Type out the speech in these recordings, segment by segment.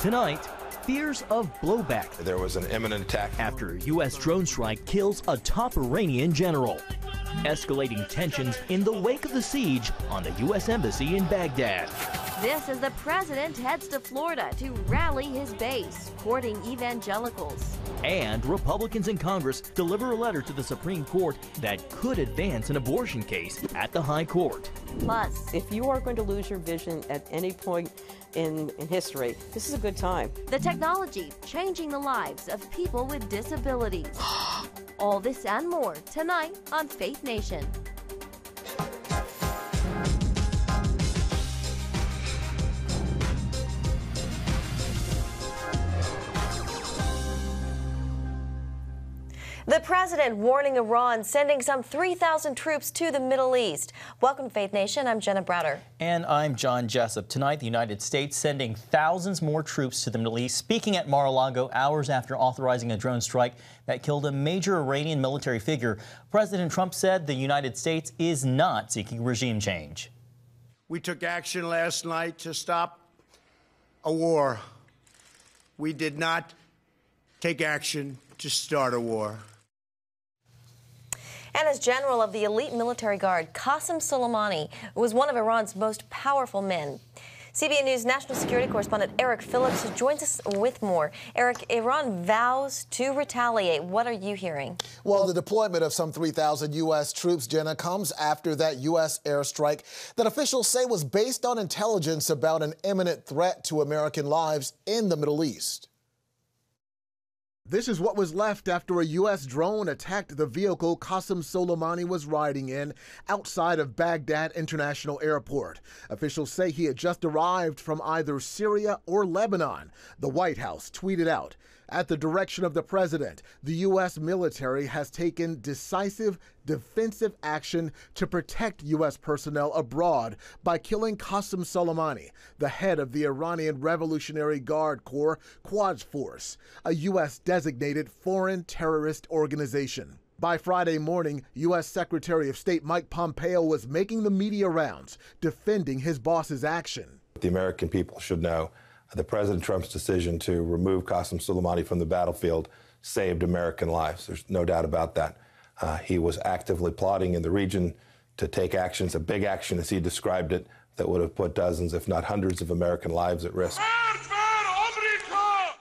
Tonight, fears of blowback. There was an imminent attack After U.S. drone strike kills a top Iranian general. Escalating tensions in the wake of the siege on the U.S. Embassy in Baghdad. This as the president heads to Florida to rally his base, courting evangelicals. And Republicans in Congress deliver a letter to the Supreme Court that could advance an abortion case at the High Court. Plus, if you are going to lose your vision at any point in history, this is a good time. the technology changing the lives of people with disabilities. All this and more tonight on Faith Nation. The president warning Iran, sending some 3,000 troops to the Middle East. Welcome to Faith Nation. I'm Jenna Browder. And I'm John Jessup. Tonight, the United States sending thousands more troops to the Middle East, speaking at Mar-a-Lago hours after authorizing a drone strike that killed a major Iranian military figure. President Trump said the United States is not seeking regime change. We took action last night to stop a war. We did not take action to start a war. And as general of the elite military guard, Qasem Soleimani was one of Iran's most powerful men. CBN News national security correspondent Eric Phillips joins us with more. Eric, Iran vows to retaliate. What are you hearing? Well, the deployment of some 3,000 U.S. troops, Jenna, comes after that U.S. airstrike that officials say was based on intelligence about an imminent threat to American lives in the Middle East. This is what was left after a U.S. drone attacked the vehicle Qasem Soleimani was riding in outside of Baghdad International Airport. Officials say he had just arrived from either Syria or Lebanon. The White House tweeted out, at the direction of the president, the U.S. military has taken decisive defensive action to protect U.S. personnel abroad by killing Qasem Soleimani, the head of the Iranian Revolutionary Guard Corps Quds Force, a U.S. designated foreign terrorist organization. By Friday morning, U.S. Secretary of State Mike Pompeo was making the media rounds, defending his boss's action. The American people should know that President Trump's decision to remove Qasem Soleimani from the battlefield saved American lives. There's no doubt about that. He was actively plotting in the region to take actions, a big action as he described it, that would have put dozens, if not hundreds of American lives at risk.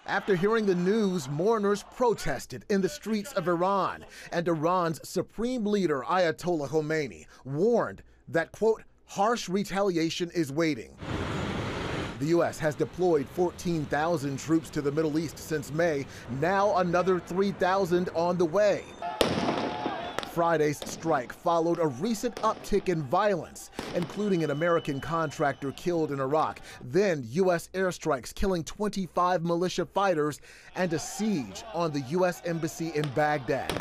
After hearing the news, mourners protested in the streets of Iran, and Iran's supreme leader, Ayatollah Khomeini, warned that, quote, harsh retaliation is waiting. The U.S. has deployed 14,000 troops to the Middle East since May, now another 3,000 on the way. Friday's strike followed a recent uptick in violence, including an American contractor killed in Iraq, then U.S. airstrikes killing 25 militia fighters, and a siege on the U.S. embassy in Baghdad.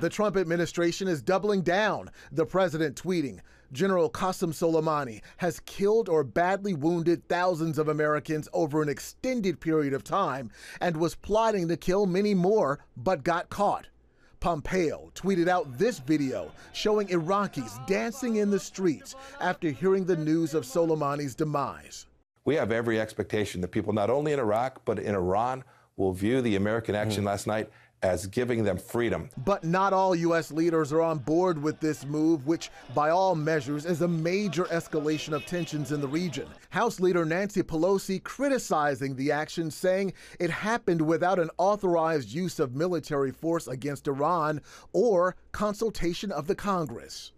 The Trump administration is doubling down, the president tweeting, General Qasem Soleimani has killed or badly wounded thousands of Americans over an extended period of time and was plotting to kill many more, but got caught. Pompeo tweeted out this video showing Iraqis dancing in the streets after hearing the news of Soleimani's demise. We have every expectation that people not only in Iraq, but in Iran will view the American action last night as giving them freedom. But not all U.S. leaders are on board with this move, which by all measures is a major escalation of tensions in the region. House Leader Nancy Pelosi criticizing the action, saying it happened without an authorized use of military force against Iran or consultation of the Congress.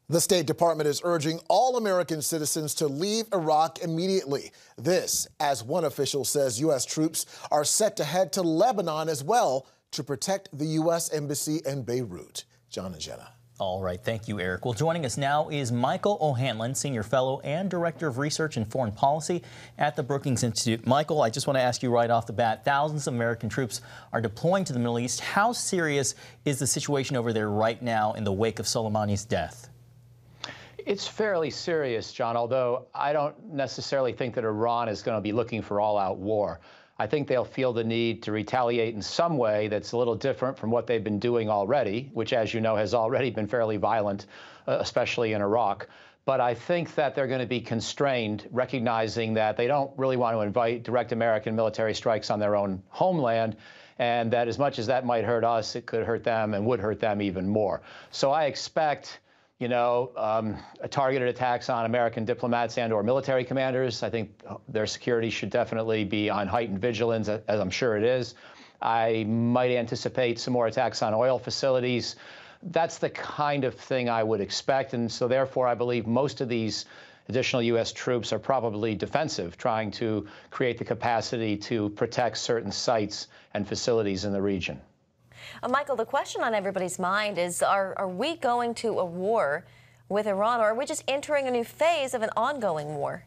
The State Department is urging all American citizens to leave Iraq immediately. This, as one official says, U.S. troops are set to head to Lebanon as well to protect the U.S. Embassy in Beirut. John and Jenna. All right. Thank you, Eric. Well, joining us now is Michael O'Hanlon, Senior Fellow and Director of Research and Foreign Policy at the Brookings Institute. Michael, I just want to ask you right off the bat, thousands of American troops are deploying to the Middle East. How serious is the situation over there right now in the wake of Soleimani's death? It's fairly serious, John, although I don't necessarily think that Iran is going to be looking for all-out war. I think they'll feel the need to retaliate in some way that's a little different from what they've been doing already, which, as you know, has already been fairly violent, especially in Iraq. But I think that they're going to be constrained, recognizing that they don't really want to invite direct American military strikes on their own homeland, and that as much as that might hurt us, it could hurt them and would hurt them even more. So I expect, targeted attacks on American diplomats and/or military commanders. I think their security should definitely be on heightened vigilance, as I'm sure it is. I might anticipate some more attacks on oil facilities. That's the kind of thing I would expect, and so therefore I believe most of these additional U.S. troops are probably defensive, trying to create the capacity to protect certain sites and facilities in the region. Michael, the question on everybody's mind is, are we going to a war with Iran, or are we just entering a new phase of an ongoing war?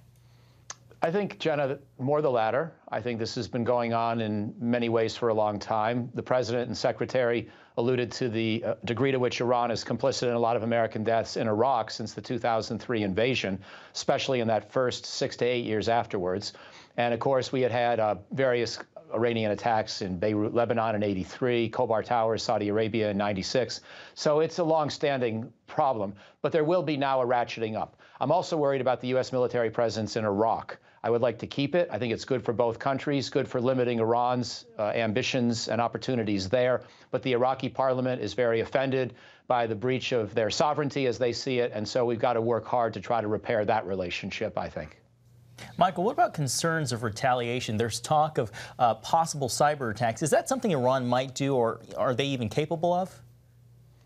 I think, Jenna, more the latter. I think this has been going on in many ways for a long time. The president and secretary alluded to the degree to which Iran is complicit in a lot of American deaths in Iraq since the 2003 invasion, especially in that first 6 to 8 years afterwards. And of course, we had various Iranian attacks in Beirut, Lebanon in '83, Khobar Towers, Saudi Arabia in '96. So it's a long-standing problem, but there will be now a ratcheting up. I'm also worried about the U.S. military presence in Iraq. I would like to keep it. I think it's good for both countries, good for limiting Iran's ambitions and opportunities there. But the Iraqi parliament is very offended by the breach of their sovereignty as they see it, and so we've got to work hard to try to repair that relationship, I think. Michael, what about concerns of retaliation? There's talk of possible cyber attacks. Is that something Iran might do, or are they even capable of?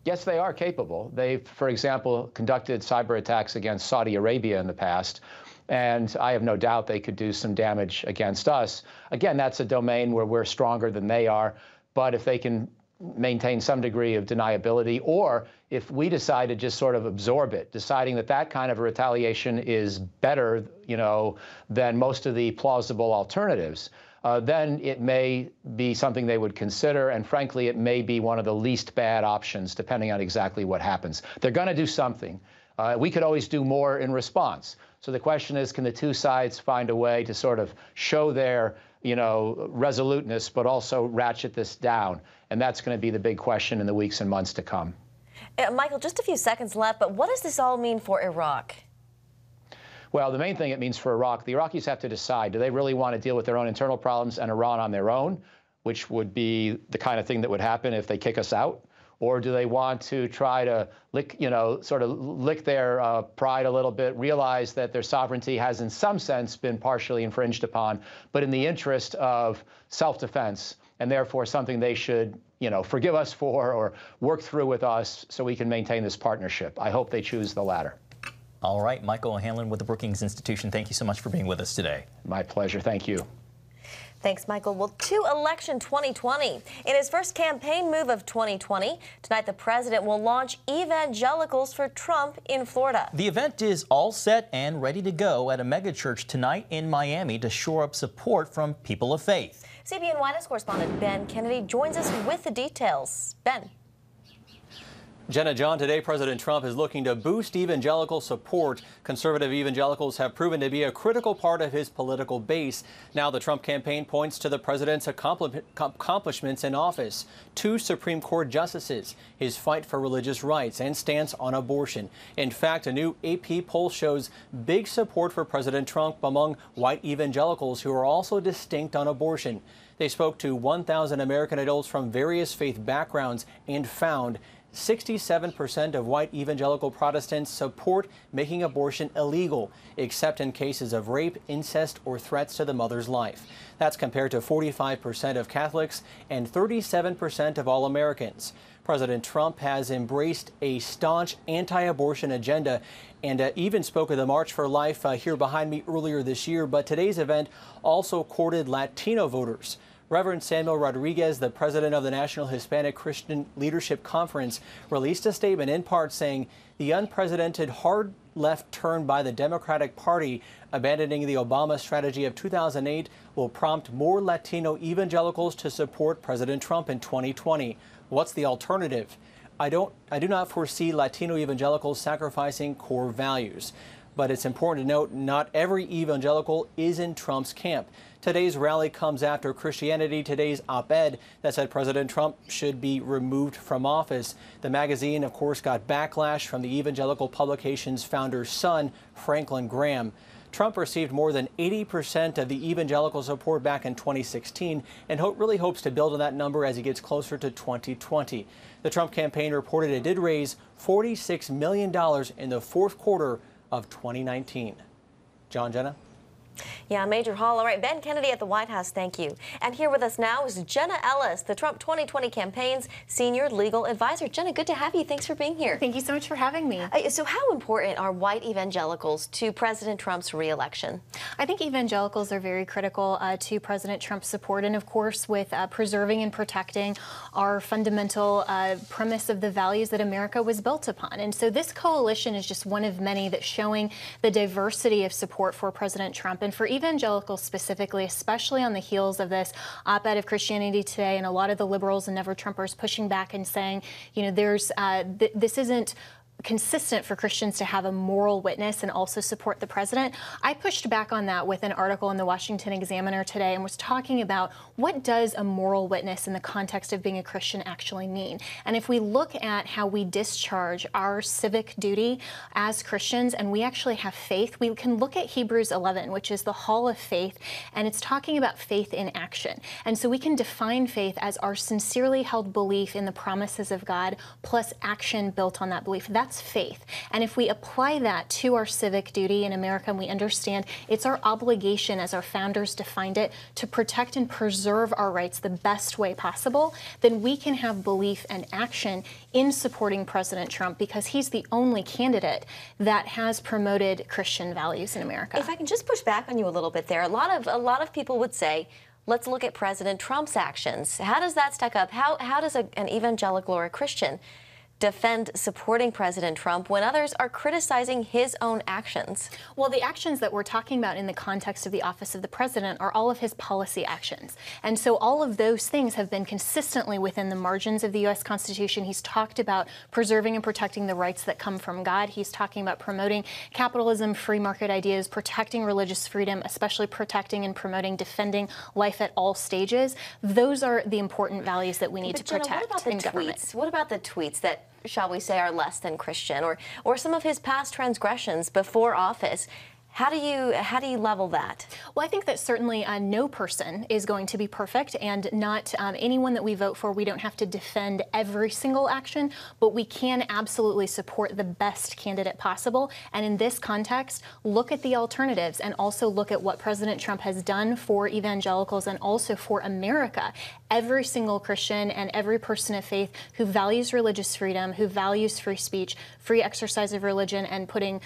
Yes, they are capable. They've, for example, conducted cyber attacks against Saudi Arabia in the past, and I have no doubt they could do some damage against us. Again, that's a domain where we're stronger than they are, but if they can maintain some degree of deniability, or if we decide to just sort of absorb it, deciding that that kind of retaliation is better, than most of the plausible alternatives, then it may be something they would consider, and frankly, it may be one of the least bad options, depending on exactly what happens. They're going to do something. We could always do more in response. So the question is, can the two sides find a way to sort of show their, resoluteness, but also ratchet this down? And that's going to be the big question in the weeks and months to come. Michael, just a few seconds left, but what does this all mean for Iraq? Well, the main thing it means for Iraq, the Iraqis have to decide, do they really want to deal with their own internal problems and Iran on their own, which would be the kind of thing that would happen if they kick us out? Or do they want to try to lick their pride a little bit, realize that their sovereignty has in some sense been partially infringed upon, but in the interest of self-defense, and therefore something they should, forgive us for or work through with us so we can maintain this partnership? I hope they choose the latter. All right, Michael O'Hanlon with the Brookings Institution, thank you so much for being with us today. My pleasure. Thank you. Thanks, Michael. Well, to election 2020. In his first campaign move of 2020, tonight the president will launch Evangelicals for Trump in Florida. The event is all set and ready to go at a megachurch tonight in Miami to shore up support from people of faith. CBN White House correspondent Ben Kennedy joins us with the details. Ben. Jenna, John, today President Trump is looking to boost evangelical support. Conservative evangelicals have proven to be a critical part of his political base. Now the Trump campaign points to the president's accomplishments in office: 2 Supreme Court justices, his fight for religious rights, and stance on abortion. In fact, a new AP poll shows big support for President Trump among white evangelicals who are also distinct on abortion. They spoke to 1,000 American adults from various faith backgrounds and found 67% of white evangelical Protestants support making abortion illegal, except in cases of rape, incest, or threats to the mother's life. That's compared to 45% of Catholics and 37% of all Americans. President Trump has embraced a staunch anti-abortion agenda and even spoke at the March for Life here behind me earlier this year. But today's event also courted Latino voters. Reverend Samuel Rodriguez, the president of the National Hispanic Christian Leadership Conference, released a statement in part saying the unprecedented hard left turn by the Democratic Party, abandoning the Obama strategy of 2008, will prompt more Latino evangelicals to support President Trump in 2020. What's the alternative? I do not foresee Latino evangelicals sacrificing core values. But it's important to note not every evangelical is in Trump's camp. Today's rally comes after Christianity Today's op-ed that said President Trump should be removed from office. The magazine, of course, got backlash from the evangelical publication's founder's son, Franklin Graham. Trump received more than 80% of the evangelical support back in 2016 and really hopes to build on that number as he gets closer to 2020. The Trump campaign reported it did raise $46 million in the fourth quarter of 2019. John, Jenna? Yeah, Major Hall. All right, Ben Kennedy at the White House, thank you. And here with us now is Jenna Ellis, the Trump 2020 campaign's senior legal advisor. Jenna, good to have you. Thanks for being here. Thank you so much for having me. So how important are white evangelicals to President Trump's re-election? I think evangelicals are very critical to President Trump's support, and of course with preserving and protecting our fundamental premise of the values that America was built upon. And so this coalition is just one of many that's showing the diversity of support for President Trump. And for evangelicals specifically, especially on the heels of this op-ed of Christianity Today and a lot of the liberals and never-Trumpers pushing back and saying, you know, this isn't consistent for Christians to have a moral witness and also support the president. I pushed back on that with an article in the Washington Examiner today and was talking about what does a moral witness in the context of being a Christian actually mean. And if we look at how we discharge our civic duty as Christians and we actually have faith, we can look at Hebrews 11, which is the hall of faith, and it's talking about faith in action. And so we can define faith as our sincerely held belief in the promises of God plus action built on that belief. That's faith. And if we apply that to our civic duty in America, and we understand it's our obligation as our founders defined it to protect and preserve our rights the best way possible, then we can have belief and action in supporting President Trump because he's the only candidate that has promoted Christian values in America. If I can just push back on you a little bit there, a lot of people would say, let's look at President Trump's actions. How does that stack up? How does an evangelical or a Christian defend supporting President Trump when others are criticizing his own actions? Well, the actions that we're talking about in the context of the office of the president are all of his policy actions. And so all of those things have been consistently within the margins of the U.S. Constitution. He's talked about preserving and protecting the rights that come from God. He's talking about promoting capitalism, free market ideas, protecting religious freedom, especially protecting and promoting, defending life at all stages. Those are the important values that we need to protect in government. What about the tweets that, shall we say, are less than Christian, or some of his past transgressions before office? How do you level that? Well, I think that certainly no person is going to be perfect, and not anyone that we vote for. We don't have to defend every single action, but we can absolutely support the best candidate possible. And in this context, look at the alternatives and also look at what President Trump has done for evangelicals and also for America. Every single Christian and every person of faith who values religious freedom, who values free speech, free exercise of religion, and putting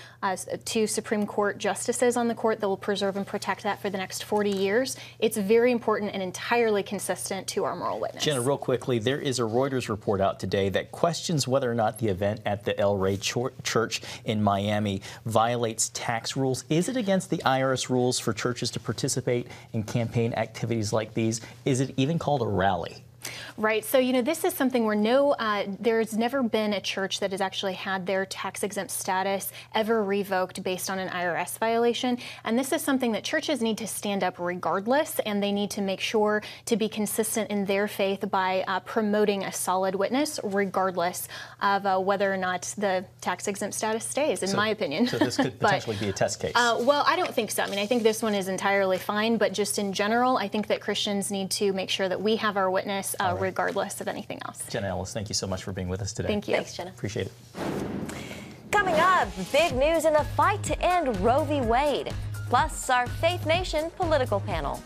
two Supreme Court justices on the court that will preserve and protect that for the next 40 years. It's very important and entirely consistent to our moral witness. Jenna, real quickly, there is a Reuters report out today that questions whether or not the event at the El Rey Church in Miami violates tax rules. Is it against the IRS rules for churches to participate in campaign activities like these? Is it even called a rally? Right. So, you know, this is something where there's never been a church that has actually had their tax-exempt status ever revoked based on an IRS violation. And this is something that churches need to stand up regardless, and they need to make sure to be consistent in their faith by promoting a solid witness regardless of whether or not the tax-exempt status stays, in my opinion. So this could potentially be a test case. Well, I don't think so. I mean, I think this one is entirely fine, but just in general, I think that Christians need to make sure that we have our witness regardless of anything else. Jenna Ellis, thank you so much for being with us today. Thank you. Thanks, Jenna. Appreciate it. Coming up, big news in the fight to end Roe v. Wade. Plus, our Faith Nation political panel.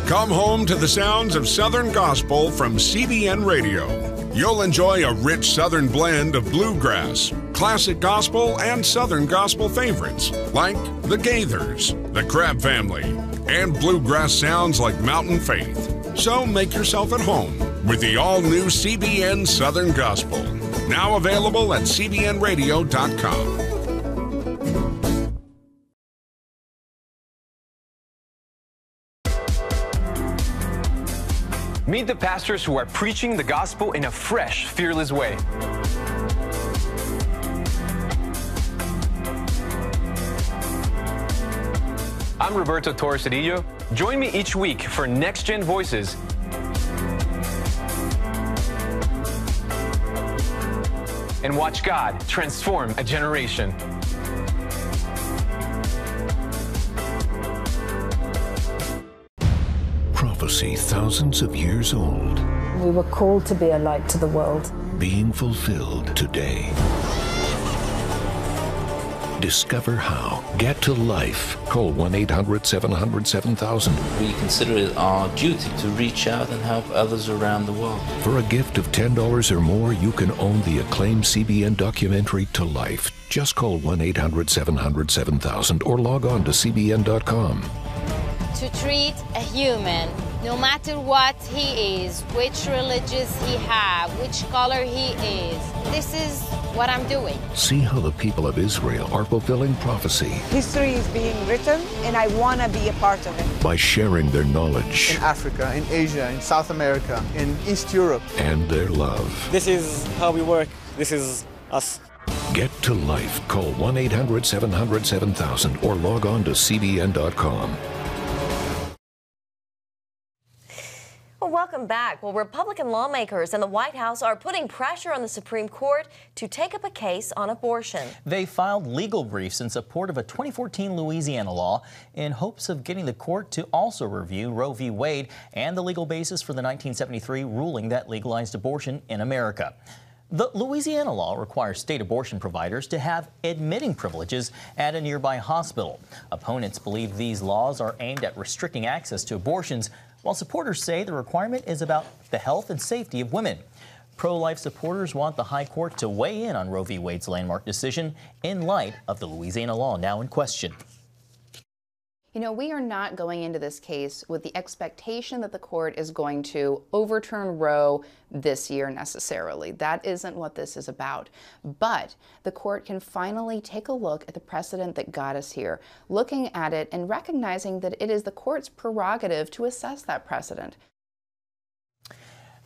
Come home to the sounds of Southern Gospel from CBN Radio. You'll enjoy a rich Southern blend of bluegrass, classic gospel, and Southern gospel favorites like the Gaithers, the Crab Family, and bluegrass sounds like Mountain Faith. So make yourself at home with the all-new CBN Southern Gospel. Now available at cbnradio.com. Meet the pastors who are preaching the gospel in a fresh, fearless way. I'm Roberto Torres-Cedillo. Join me each week for Next Gen Voices. And watch God transform a generation. Prophecy thousands of years old. We were called to be a light to the world. Being fulfilled today. Discover how. Get to life. Call 1-800-700-7000. We consider it our duty to reach out and help others around the world. For a gift of $10 or more, you can own the acclaimed CBN documentary To Life. Just call 1-800-700-7000 or log on to cbn.com. To treat a human, no matter what he is, which religious he has, which color he is. This is what I'm doing. See how the people of Israel are fulfilling prophecy. History is being written, and I want to be a part of it. By sharing their knowledge. In Africa, in Asia, in South America, in East Europe. And their love. This is how we work. This is us. Get to life. Call 1-800-700-7000 or log on to cbn.com. Well, welcome back. Well, Republican lawmakers in the White House are putting pressure on the Supreme Court to take up a case on abortion. They filed legal briefs in support of a 2014 Louisiana law in hopes of getting the court to also review Roe v. Wade and the legal basis for the 1973 ruling that legalized abortion in America. The Louisiana law requires state abortion providers to have admitting privileges at a nearby hospital. Opponents believe these laws are aimed at restricting access to abortions, while supporters say the requirement is about the health and safety of women. Pro-life supporters want the High Court to weigh in on Roe v. Wade's landmark decision in light of the Louisiana law now in question. You know, we are not going into this case with the expectation that the court is going to overturn Roe this year necessarily. That isn't what this is about. But the court can finally take a look at the precedent that got us here, looking at it and recognizing that it is the court's prerogative to assess that precedent.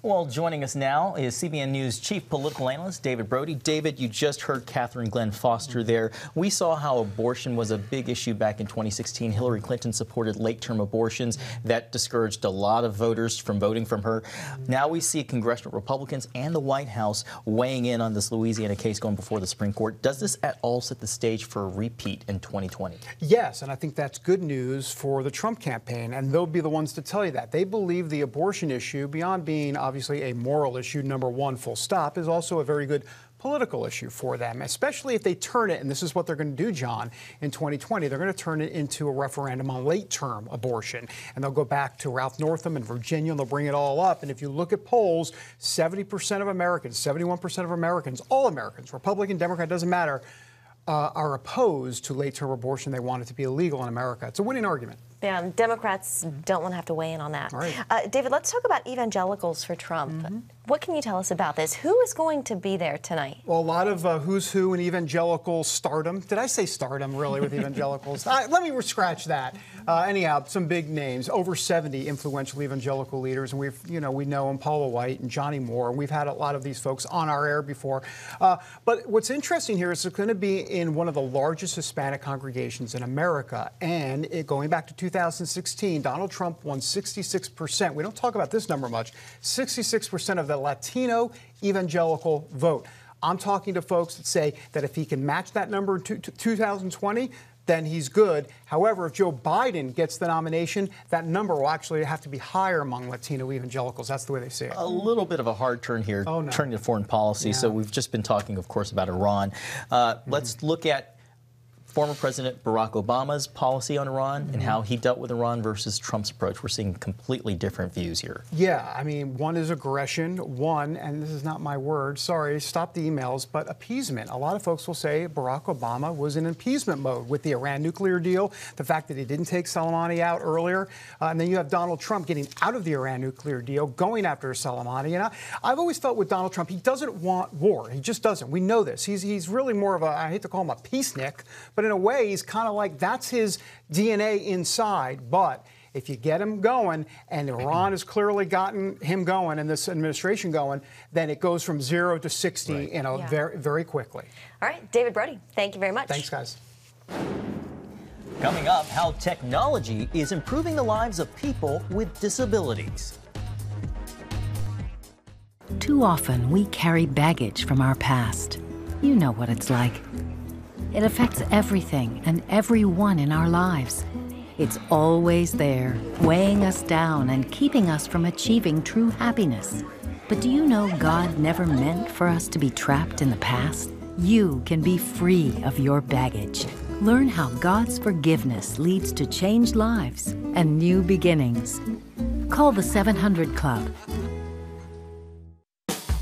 Well, joining us now is CBN News Chief Political Analyst David Brody. David, you just heard Catherine Glenn Foster there. We saw how abortion was a big issue back in 2016. Hillary Clinton supported late-term abortions. That discouraged a lot of voters from voting from her. Now we see congressional Republicans and the White House weighing in on this Louisiana case going before the Supreme Court. Does this at all set the stage for a repeat in 2020? Yes, and I think that's good news for the Trump campaign, and they'll be the ones to tell you that. They believe the abortion issue, beyond being obviously a moral issue, number one, full stop, is also a very good political issue for them, especially if they turn it, and this is what they're going to do, John, in 2020. They're going to turn it into a referendum on late-term abortion, and they'll go back to Ralph Northam and Virginia, and they'll bring it all up. And if you look at polls, 70% of Americans, 71% of Americans, all Americans, Republican, Democrat, doesn't matter, are opposed to late-term abortion. They want it to be illegal in America. It's a winning argument. Yeah, Democrats don't want to have to weigh in on that. Right. David, let's talk about evangelicals for Trump. What can you tell us about this? Who is going to be there tonight? Well, a lot of who's who in evangelical stardom. Did I say stardom, really, with evangelicals? Let me scratch that. Anyhow, some big names, over 70 influential evangelical leaders, and we know them, Paula White and Johnny Moore, and we've had a lot of these folks on our air before. But what's interesting here is it's going to be in one of the largest Hispanic congregations in America, and going back to 2016, Donald Trump won 66%. We don't talk about this number much. 66% of the Latino evangelical vote. I'm talking to folks that say that if he can match that number in 2020, then he's good. However, if Joe Biden gets the nomination, that number will actually have to be higher among Latino evangelicals. That's the way they see it. A little bit of a hard turn here, turning to foreign policy. Yeah. So we've just been talking, of course, about Iran. Let's look at former President Barack Obama's policy on Iran and how he dealt with Iran versus Trump's approach. We're seeing completely different views here. Yeah, I mean, one is aggression, one, and this is not my word, sorry, stop the emails, but appeasement. A lot of folks will say Barack Obama was in appeasement mode with the Iran nuclear deal, the fact that he didn't take Soleimani out earlier, and then you have Donald Trump getting out of the Iran nuclear deal, going after Soleimani. And I've always felt with Donald Trump, he doesn't want war. He just doesn't. We know this. He's really more of a, I hate to call him a peacenik, but in a way, he's kind of like, that's his DNA inside. But if you get him going, and Iran has clearly gotten him going and this administration going, then it goes from 0 to 60 very, very quickly. All right, David Brody, thank you very much. Thanks, guys. Coming up, how technology is improving the lives of people with disabilities. Too often, we carry baggage from our past. You know what it's like. It affects everything and everyone in our lives. It's always there, weighing us down and keeping us from achieving true happiness. But do you know God never meant for us to be trapped in the past? You can be free of your baggage. Learn how God's forgiveness leads to changed lives and new beginnings. Call the 700 Club.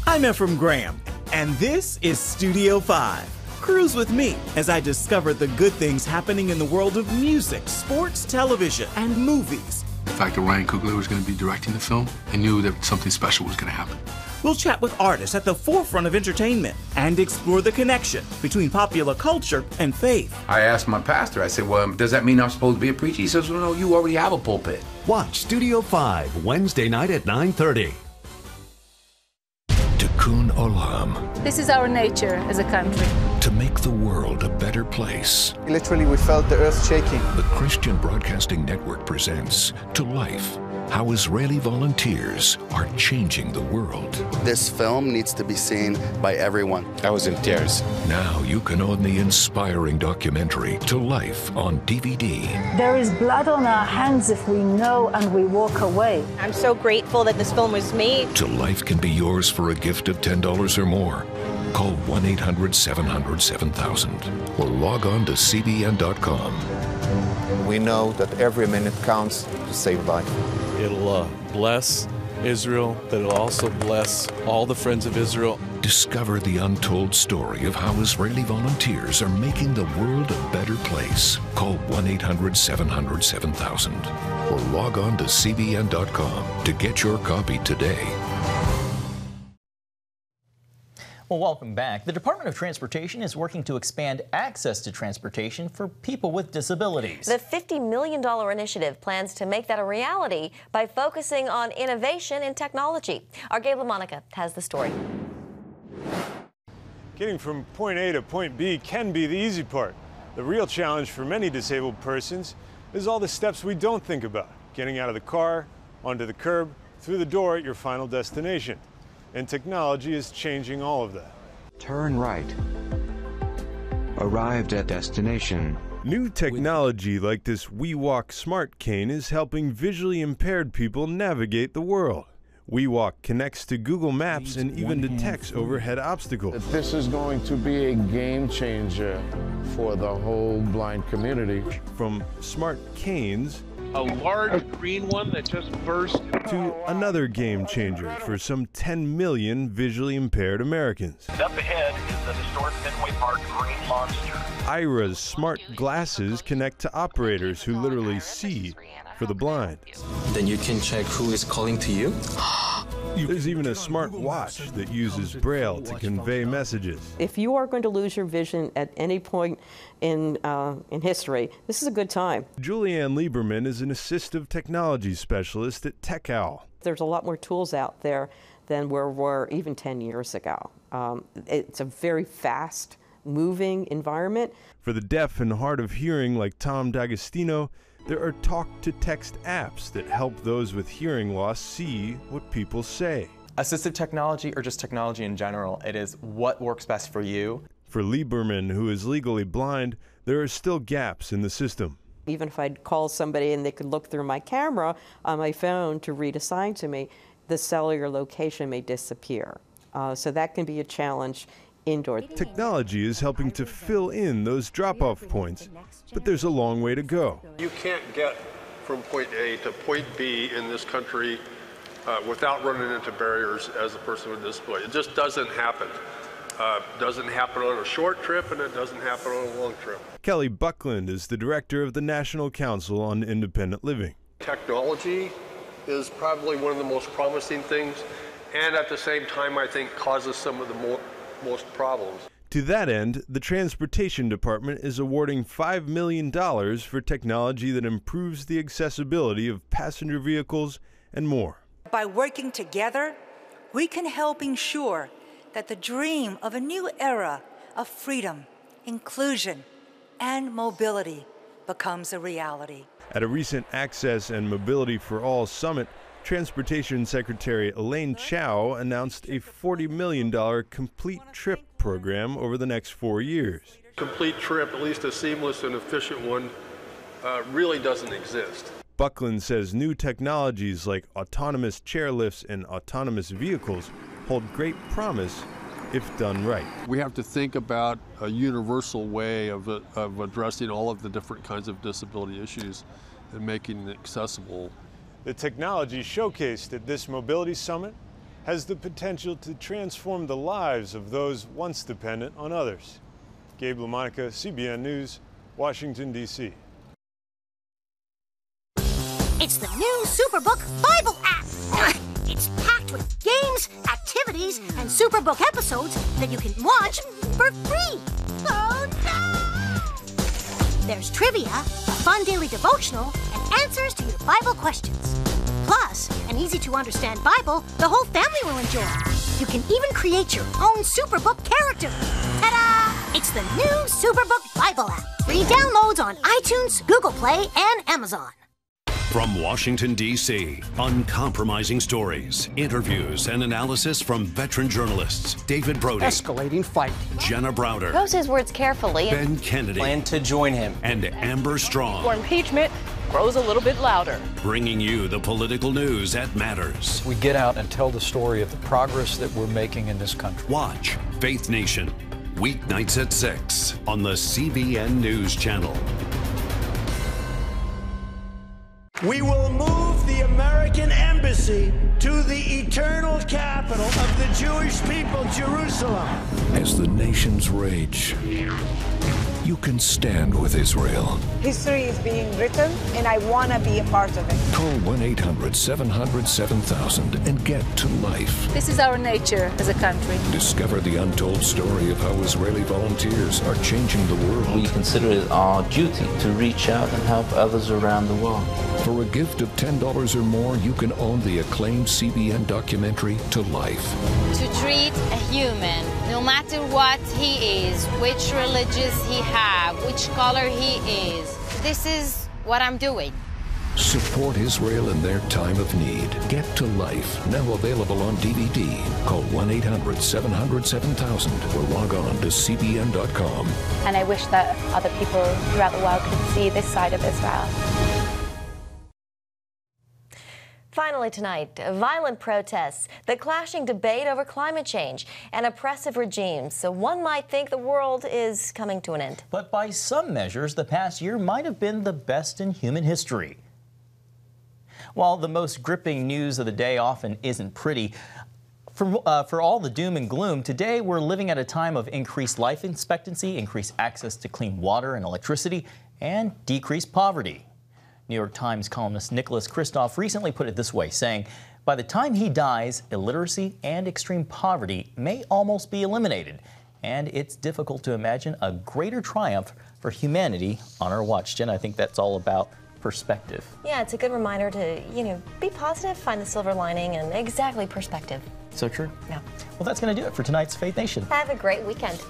I'm Ephraim Graham, and this is Studio 5. Cruise with me as I discover the good things happening in the world of music, sports, television, and movies. The fact that Ryan Coogler was going to be directing the film, I knew that something special was going to happen. We'll chat with artists at the forefront of entertainment and explore the connection between popular culture and faith. I asked my pastor, I said, well, does that mean I'm supposed to be a preacher? He says, well, no, you already have a pulpit. Watch Studio 5, Wednesday night at 9:30. Tikkun Olam. This is our nature as a country. To make the world a better place. Literally, we felt the earth shaking. The Christian Broadcasting Network presents To Life, how Israeli volunteers are changing the world. This film needs to be seen by everyone. I was in tears. Now you can own the inspiring documentary To Life on DVD. There is blood on our hands if we know and we walk away. I'm so grateful that this film was made. To Life can be yours for a gift of $10 or more. Call 1-800-700-7000 or log on to CBN.com. We know that every minute counts to save life. It'll bless Israel, but it'll also bless all the friends of Israel. Discover the untold story of how Israeli volunteers are making the world a better place. Call 1-800-700-7000 or log on to CBN.com to get your copy today. Well, welcome back. The Department of Transportation is working to expand access to transportation for people with disabilities. The $50 million initiative plans to make that a reality by focusing on innovation in technology. Our Gabe LaMonica has the story. Getting from point A to point B can be the easy part. The real challenge for many disabled persons is all the steps we don't think about. Getting out of the car, onto the curb, through the door at your final destination. And technology is changing all of that. Turn right. Arrived at destination. New technology like this WeWalk Smart Cane is helping visually impaired people navigate the world. WeWalk connects to Google Maps and even detects overhead obstacles. This is going to be a game changer for the whole blind community. From smart canes, a large green one that just burst, to another game changer for some 10 million visually impaired Americans. Up ahead is the historic Fenway Park Green Monster. Ira's smart glasses connect to operators who literally see for the blind. Then you can check who is calling to you. There's even a smart watch that uses Braille to convey messages. If you are going to lose your vision at any point in history, this is a good time. Julianne Lieberman is an assistive technology specialist at TechOwl. There's a lot more tools out there than there were even 10 years ago. It's a very fast moving environment. For the deaf and hard of hearing like Tom D'Agostino, there are talk-to-text apps that help those with hearing loss see what people say. Assistive technology, or just technology in general, it is what works best for you. For Lieberman, who is legally blind, there are still gaps in the system. Even if I'd call somebody and they could look through my camera on my phone to read a sign to me, the cellular location may disappear. So that can be a challenge indoor. Technology is helping to fill in those drop-off points, but there's a long way to go. You can't get from point A to point B in this country without running into barriers as a person with a disability. It just doesn't happen. Doesn't happen on a short trip, and it doesn't happen on a long trip. Kelly Buckland is the director of the National Council on Independent Living. Technology is probably one of the most promising things, and at the same time, I think, causes some of the most problems. To that end, the Transportation Department is awarding $5 million for technology that improves the accessibility of passenger vehicles and more. By working together, we can help ensure that the dream of a new era of freedom, inclusion, and mobility becomes a reality. At a recent Access and Mobility for All summit, Transportation Secretary Elaine Chao announced a $40 million complete trip program over the next 4 years. Complete trip, at least a seamless and efficient one, really doesn't exist. Buckland says new technologies like autonomous chairlifts and autonomous vehicles hold great promise if done right. We have to think about a universal way of addressing all of the different kinds of disability issues and making it accessible. The technology showcased at this mobility summit has the potential to transform the lives of those once dependent on others. Gabe LaMonica, CBN News, Washington, D.C. It's the new Superbook Bible app. It's packed with games, activities, and Superbook episodes that you can watch for free. Oh no! There's trivia, a fun daily devotional, and answers to your Bible questions. Plus, an easy-to-understand Bible the whole family will enjoy. You can even create your own Superbook character. Ta-da! It's the new Superbook Bible app. Free downloads on iTunes, Google Play, and Amazon. From Washington, D.C., uncompromising stories, interviews, and analysis from veteran journalists David Brody. Escalating fight. Jenna Browder. Chose his words carefully. Ben Kennedy. Plan to join him. And Amber Strong. For impeachment grows a little bit louder. Bringing you the political news that matters. We get out and tell the story of the progress that we're making in this country. Watch Faith Nation, weeknights at 6 on the CBN News Channel. We will move the American embassy to the eternal capital of the Jewish people, Jerusalem. As the nations rage, you can stand with Israel. History is being written, and I want to be a part of it. Call 1-800-700-7000 and get to life. This is our nature as a country. Discover the untold story of how Israeli volunteers are changing the world. We consider it our duty to reach out and help others around the world. For a gift of $10 or more, you can own the acclaimed CBN documentary To Life. To treat a human, no matter what he is, which religious he have, which color he is, this is what I'm doing. Support Israel in their time of need. Get to Life, now available on DVD. Call 1-800-700-7000 or log on to cbn.com. And I wish that other people throughout the world could see this side of Israel. Finally tonight, violent protests, the clashing debate over climate change, and oppressive regimes. So one might think the world is coming to an end. But by some measures, the past year might have been the best in human history. While the most gripping news of the day often isn't pretty, for all the doom and gloom, today we're living at a time of increased life expectancy, increased access to clean water and electricity, and decreased poverty. New York Times columnist Nicholas Kristof recently put it this way, saying, by the time he dies, illiteracy and extreme poverty may almost be eliminated. And it's difficult to imagine a greater triumph for humanity on our watch. Jen, I think that's all about perspective. Yeah, it's a good reminder to, be positive, find the silver lining, and exactly perspective. So true. Yeah. Well, that's going to do it for tonight's Faith Nation. Have a great weekend.